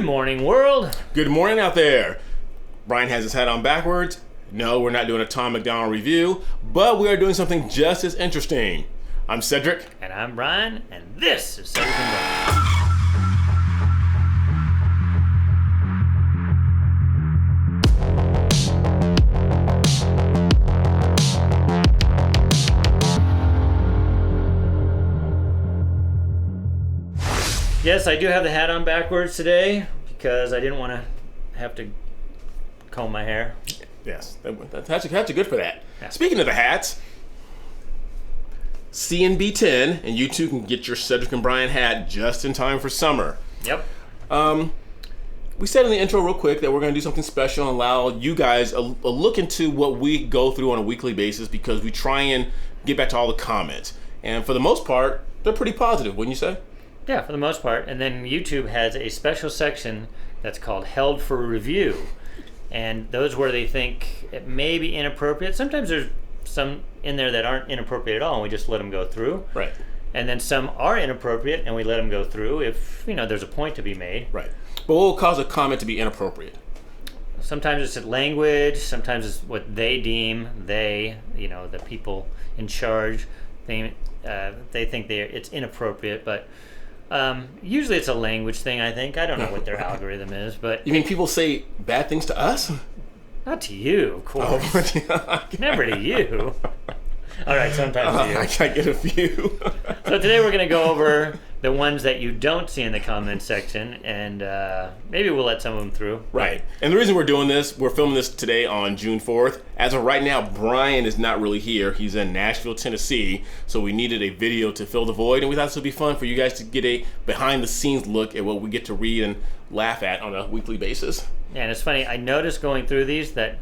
Good morning, world. Good morning out there. Brian has his hat on backwards. No, we're not doing a Tom McDonald review, but we are doing something just as interesting. I'm Cedric. And I'm Brian, and this is Cedric and Brian. Yes, I do have the hat on backwards today because I didn't want to have to comb my hair. Yes, hats are good for that. Yeah. Speaking of the hats, CNB10, and you too can get your Cedric and Brian hat just in time for summer. Yep. We said in the intro real quick that we're going to do something special and allow you guys a look into what we go through on a weekly basis because we try and get back to all the comments. And for the most part, they're pretty positive, wouldn't you say? Yeah, for the most part. And then YouTube has a special section that's called Held for Review. And those where they think it may be inappropriate. Sometimes there's some in there that aren't inappropriate at all, and we just let them go through. Right. And then some are inappropriate, and we let them go through if, there's a point to be made. Right. But what will cause a comment to be inappropriate? Sometimes it's language. Sometimes it's what they deem, the people in charge, they think it's inappropriate, but usually it's a language thing, I think. I don't know what their algorithm is, but... You mean people say bad things to us? Not to you, of course. Oh, Never to you. All right, sometimes to you. I get a few. So today we're going to go over the ones that you don't see in the comments section, and maybe we'll let some of them through. Right. And the reason we're doing this, we're filming this today on June 4th. As of right now, Brian is not really here. He's in Nashville, Tennessee, so we needed a video to fill the void, and we thought this would be fun for you guys to get a behind-the-scenes look at what we get to read and laugh at on a weekly basis. Yeah, and it's funny, I noticed going through these that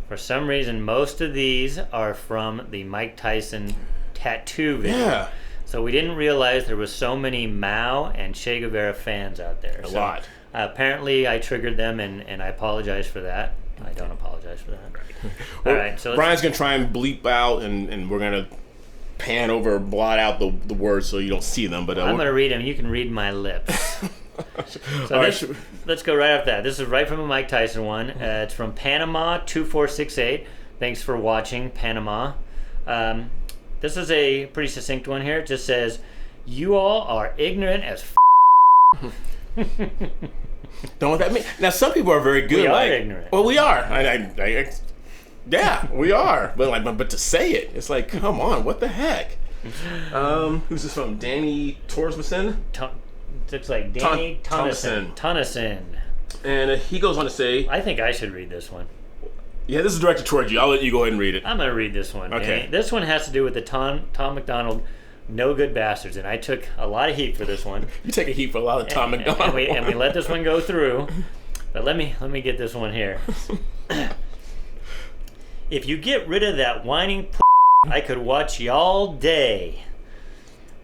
for some reason most of these are from the Mike Tyson tattoo video. Yeah. So we didn't realize there was so many Mao and Che Guevara fans out there. A lot. Apparently I triggered them, and I apologize for that. I don't apologize for that. Right. All right, so Brian's going to try and bleep out, and we're going to pan over, blot out the words so you don't see them. But I'm going to read them. You can read my lips. So let's go right after that. This is right from a Mike Tyson one. It's from Panama 2468. Thanks for watching, Panama. This is a pretty succinct one here. It just says, "You all are ignorant as f***." Don't know what that means. Now, some people are very good. We are ignorant. Well, we are. Yeah, we are. But to say it, it's like, come on, what the heck? Who's this from? Danny Torsmason? Looks like Danny Tonneson. And he goes on to say... I think I should read this one. Yeah, this is directed towards you. I'll let you go ahead and read it. I'm going to read this one. Okay. And this one has to do with the Tom McDonald No Good Bastards, and I took a lot of heat for this one. You take a heat for a lot of Tom McDonald. And we let this one go through. But let me get this one here. If you get rid of that whining I could watch y'all day.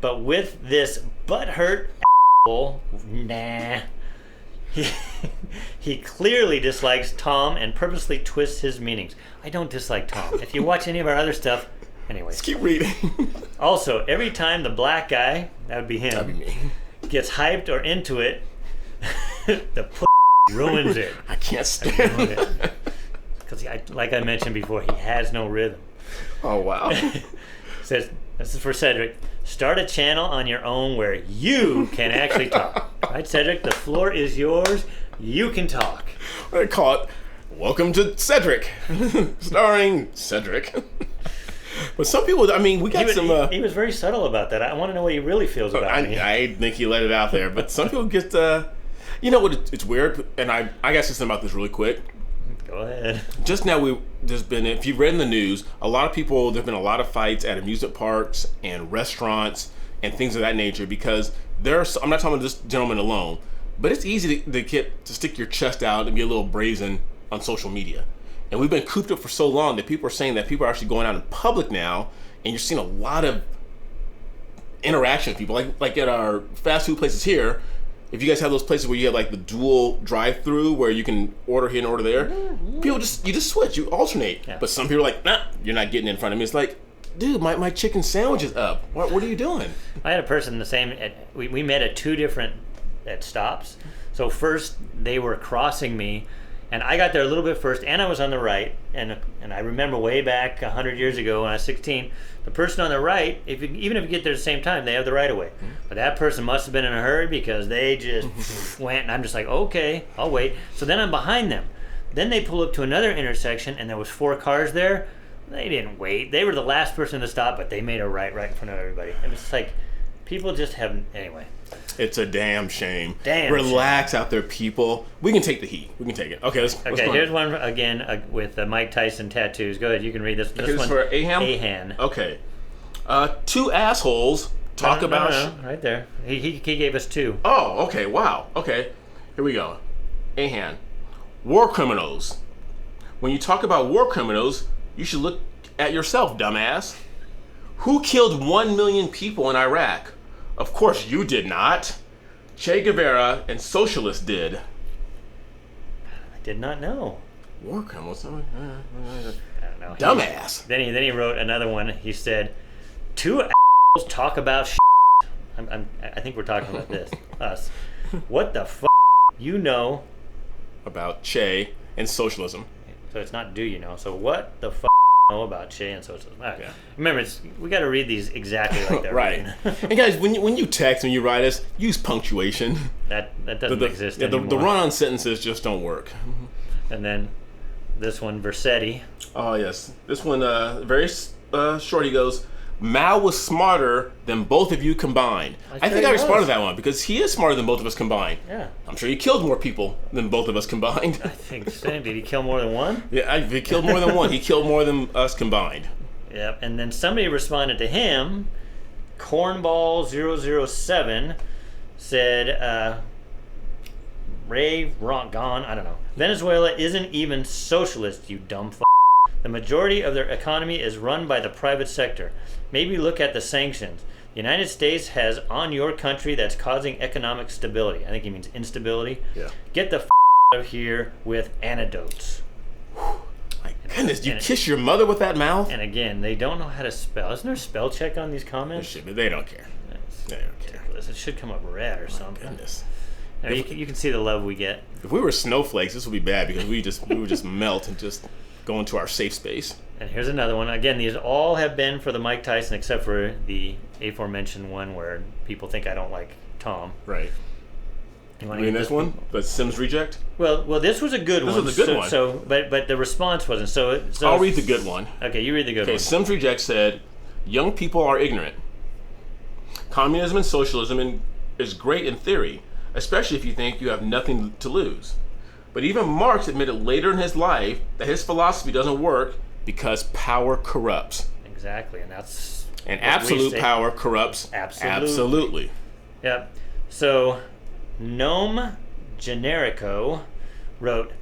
But with this butthurt nah. He clearly dislikes Tom and purposely twists his meanings. I don't dislike Tom. If you watch any of our other stuff, anyway. Let's keep reading. Also, every time the black guy, that would be him, That'd be me, gets hyped or into it, the ruins it. I can't stand it. Because, like I mentioned before, he has no rhythm. Oh, wow. Says, this is for Cedric. Start a channel on your own where you can actually talk. Right, Cedric? The floor is yours. You can talk. I call it Welcome to Cedric, starring Cedric. But some people, we got some... He was very subtle about that. I want to know what he really feels about me. I think he let it out there. But some people get... you know what? It's weird, and I got something about this really quick. Go ahead. Just now, there's been, if you've read in the news, there's been a lot of fights at amusement parks and restaurants and things of that nature because I'm not talking about this gentleman alone, but it's easy to stick your chest out and be a little brazen on social media. And we've been cooped up for so long that people are saying that people are actually going out in public now, and you're seeing a lot of interaction with people. Like at our fast food places here, if you guys have those places where you have like the dual drive-through where you can order here and order there, people you just switch, you alternate. Yeah. But some people are like, nah, you're not getting in front of me. It's like, dude, my chicken sandwich is up. What are you doing? I had a person the same. We met at two different at stops. So first they were crossing me, and I got there a little bit first, and I was on the right. And I remember way back 100 years ago when I was 16, the person on the right, even if you get there at the same time, they have the right of way. But that person must have been in a hurry because they just went, and I'm just like, okay, I'll wait. So then I'm behind them. Then they pull up to another intersection, and there was 4 cars there. They didn't wait. They were the last person to stop, but they made a right in front of everybody. And it's like, people just haven't, anyway. It's a damn shame. Relax out there, people. We can take the heat. We can take it. Okay, let's here's one again with Mike Tyson tattoos. Go ahead, you can read this. This one for Ahan. Ahan. Okay. 2 assholes talk about. No, right there. He gave us 2. Oh, okay. Wow. Okay. Here we go. Ahan. War criminals. When you talk about war criminals, you should look at yourself, dumbass. Who killed 1 million people in Iraq? Of course you did not. Che Guevara and socialists did. I did not know. War criminals? I don't know. Dumbass. Then he wrote another one. He said, 2 assholes talk about shit. I think we're talking about this. Us. What the fuck you know about Che and socialism? So it's not do you know. So what the fuck know about Che and socialism? Right. Yeah. Remember, we got to read these exactly like they're right. And guys, when you text, when you write us, use punctuation. That doesn't exist anymore. The run-on sentences just don't work. And then this one, Versetti. Oh yes, this one very short. He goes, Mao was smarter than both of you combined. I think I responded to that one because he is smarter than both of us combined. Yeah. I'm sure he killed more people than both of us combined. I think so. Did he kill more than one? Yeah, he killed more than one. He killed more than us combined. Yep. And then somebody responded to him. Cornball007 said, Ray Ron I don't know. Venezuela isn't even socialist, you dumb f***. The majority of their economy is run by the private sector. Maybe look at the sanctions. The United States has on your country that's causing economic stability. I think he means instability. Yeah. Get the f*** out of here with antidotes. My goodness, you kiss your mother with that mouth? And again, they don't know how to spell. Isn't there a spell check on these comments? There should be. They don't care. They don't care. It should come up red or something. Goodness. Now, you can see the love we get. If we were snowflakes, this would be bad because we would just melt and just go into our safe space. And here's another one. Again, these all have been for the Mike Tyson, except for the aforementioned one where people think I don't like Tom. Right. You mean this one? But Sims reject? Well, this was a good one. This was a good one. So, but the response wasn't. So I'll read the good one. Okay, you read the good one. Okay, Sims reject said, young people are ignorant. Communism and socialism is great in theory, especially if you think you have nothing to lose. But even Marx admitted later in his life that his philosophy doesn't work because power corrupts. Exactly, and that's... And absolute power corrupts. Absolutely. Yep. So, Gnome Generico wrote,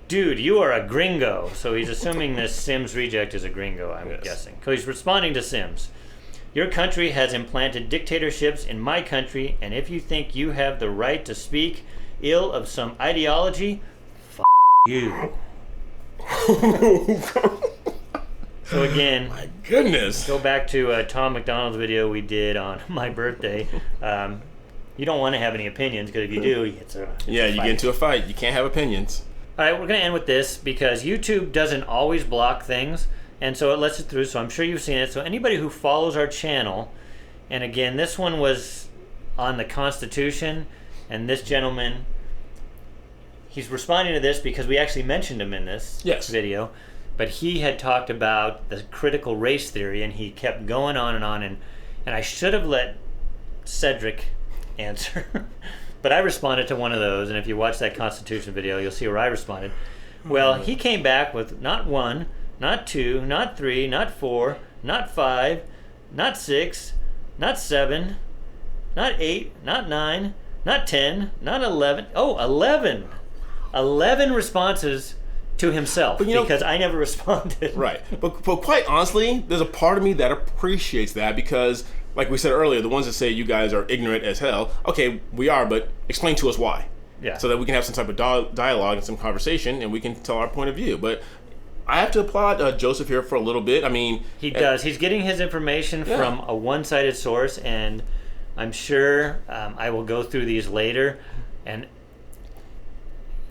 dude, you are a gringo. So he's assuming this Sims reject is a gringo, I'm guessing. Because he's responding to Sims. Your country has implanted dictatorships in my country, and if you think you have the right to speak ill of some ideology, you. So again, my goodness, go back to Tom McDonald's video we did on my birthday. You don't want to have any opinions because if you do, it's a you get into a fight. You can't have opinions. All right, we're going to end with this because YouTube doesn't always block things, and so it lets it through. So I'm sure you've seen it. So anybody who follows our channel, and again, this one was on the Constitution, and this gentleman, he's responding to this because we actually mentioned him in this video. But he had talked about the critical race theory, and he kept going on, and I should have let Cedric answer. But I responded to one of those, and if you watch that Constitution video, you'll see where I responded. Well, he came back with not 1, not 2, not 3, not 4, not 5, not 6, not 7, not 8, not 9, not 10, not 11. Oh, 11. 11 responses to himself, because I never responded. Right. But quite honestly, there's a part of me that appreciates that because, like we said earlier, the ones that say you guys are ignorant as hell, okay, we are, but explain to us why. Yeah. So that we can have some type of dialogue and some conversation and we can tell our point of view. But I have to applaud Joseph here for a little bit. I mean... He does. He's getting his information from a one-sided source, and I'm sure I will go through these later, and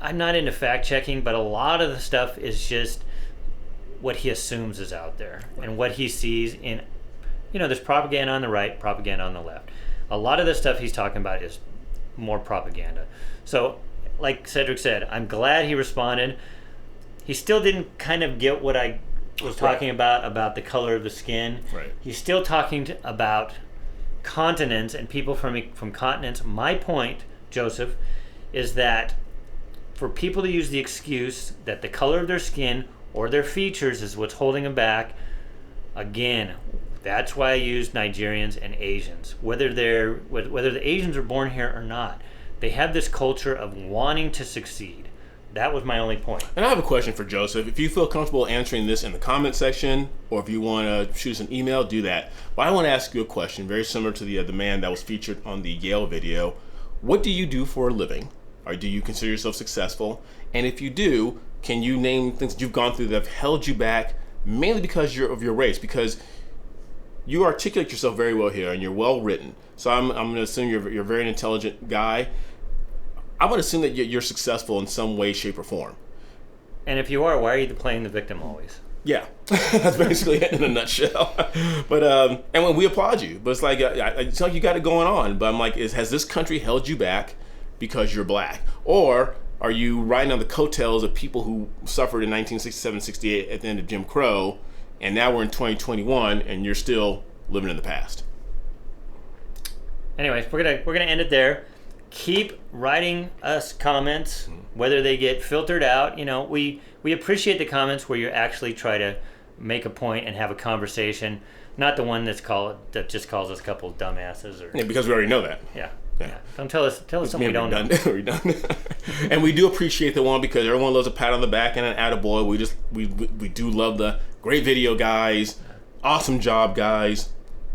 I'm not into fact checking, but a lot of the stuff is just what he assumes is out there and what he sees in, there's propaganda on the right, propaganda on the left. A lot of the stuff he's talking about is more propaganda. So, like Cedric said, I'm glad he responded. He still didn't kind of get what I was talking about the color of the skin. Right. He's still talking about continents and people from continents. My point, Joseph, is that for people to use the excuse that the color of their skin or their features is what's holding them back, again, that's why I use Nigerians and Asians. Whether the Asians are born here or not, they have this culture of wanting to succeed. That was my only point. And I have a question for Joseph. If you feel comfortable answering this in the comment section, or if you want to shoot us an email, do that. But I want to ask you a question very similar to the man that was featured on the Yale video. What do you do for a living? Or do you consider yourself successful? And if you do, can you name things that you've gone through that have held you back, mainly because of your race? Because you articulate yourself very well here, and you're well written. So I'm going to assume you're a very intelligent guy. I would assume that you're successful in some way, shape, or form. And if you are, why are you playing the victim always? Yeah, that's basically it in a nutshell. But and when we applaud you, but it's like you got it going on. But I'm like, has this country held you back because you're black, or are you riding on the coattails of people who suffered in 1967, 68 at the end of Jim Crow, and now we're in 2021 and you're still living in the past? Anyways, we're gonna end it there. Keep writing us comments, whether they get filtered out. We appreciate the comments where you actually try to make a point and have a conversation, not the one that just calls us a couple of dumbasses. Yeah, because we already know that. Yeah. Don't tell us something we don't know. We're done. And we do appreciate the one because everyone loves a pat on the back and an attaboy. We do love the great video guys, awesome job guys.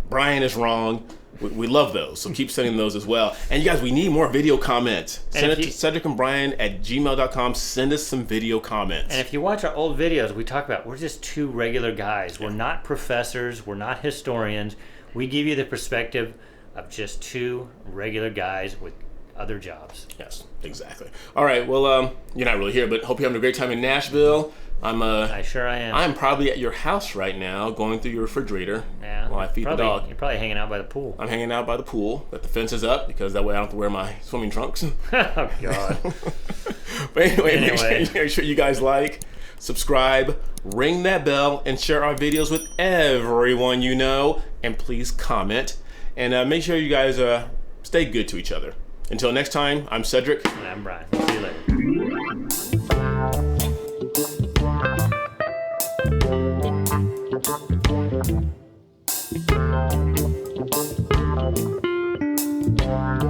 Brian is wrong. We love those, so keep sending those as well. And you guys, we need more video comments. Send it to Cedric and Brian at gmail.com. Send us some video comments. And if you watch our old videos, we talk about we're just two regular guys. We're not professors. We're not historians. We give you the perspective of just two regular guys with other jobs. Yes, exactly. All right, well, you're not really here, but hope you're having a great time in Nashville. I sure I am. I'm probably at your house right now, going through your refrigerator while I feed the dog. You're probably hanging out by the pool. I'm hanging out by the pool, but the fence is up because that way I don't have to wear my swimming trunks. Oh, God. But anyway, make sure you guys like, subscribe, ring that bell, and share our videos with everyone you know. And please comment. And make sure you guys stay good to each other. Until next time, I'm Cedric. And I'm Brian. See you later. Thank you.